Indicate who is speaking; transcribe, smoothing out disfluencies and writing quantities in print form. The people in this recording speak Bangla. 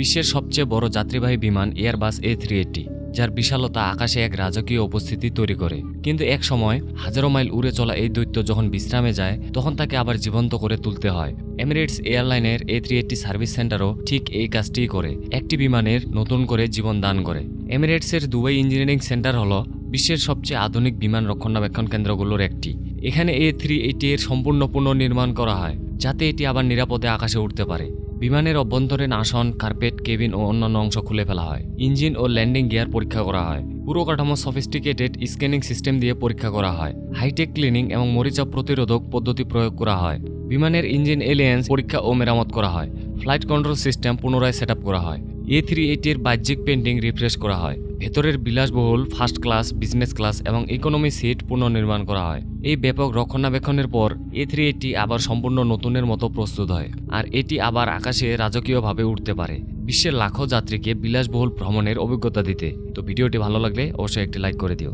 Speaker 1: বিশ্বের সবচেয়ে বড় যাত্রীবাহী বিমান এয়ারবাস A380, যার বিশালতা আকাশে এক রাজকীয় উপস্থিতি তৈরি করে। কিন্তু এক সময় হাজারো মাইল উড়ে চলা এই দৈত্য যখন বিশ্রামে যায়, তখন তাকে আবার জীবন্ত করে তুলতে হয়। এমিরেটস এয়ারলাইনের A380 সার্ভিস সেন্টারও ঠিক এই কাজটিই করে, একটি বিমানের নতুন করে জীবন দান করে। এমিরেটসের দুবাই ইঞ্জিনিয়ারিং সেন্টার হল বিশ্বের সবচেয়ে আধুনিক বিমান রক্ষণাবেক্ষণ কেন্দ্রগুলোর একটি। এখানে A380 এর সম্পূর্ণ পুনর্নির্মাণ করা হয়, যাতে এটি আবার নিরাপদে আকাশে উঠতে পারে। বিমানের অভ্যন্তরীণ আসন, কার্পেট, কেবিন ও অন্যান্য অংশ খুলে ফেলা হয়। ইঞ্জিন ও ল্যান্ডিং গিয়ার পরীক্ষা করা হয়। পুরো কাঠামো সফিস্টিকেটেড স্ক্যানিং সিস্টেম দিয়ে পরীক্ষা করা হয়। হাইটেক ক্লিনিং এবং মরিচাপ প্রতিরোধক পদ্ধতি প্রয়োগ করা হয়। বিমানের ইঞ্জিন এলিয়েন্স পরীক্ষা ও মেরামত করা হয়। ফ্লাইট কন্ট্রোল সিস্টেম পুনরায় সেট করা হয়। A380 এর বাহ্যিক পেন্টিং রিফ্রেশ করা হয়। ভেতরের বিলাসবহুল ফার্স্ট ক্লাস, বিজনেস ক্লাস এবং ইকোনমি সিট পুনর্নির্মাণ করা হয়। এই ব্যাপক রক্ষণাবেক্ষণের পর A380 আবার সম্পূর্ণ নতুনের মতো প্রস্তুত হয়, আর এটি আবার আকাশে রাজকীয়ভাবে উঠতে পারে, বিশ্বের লাখো যাত্রীকে বিলাসবহুল ভ্রমণের অভিজ্ঞতা দিতে। তো ভিডিওটি ভালো লাগলে অবশ্যই একটি লাইক করে দিও।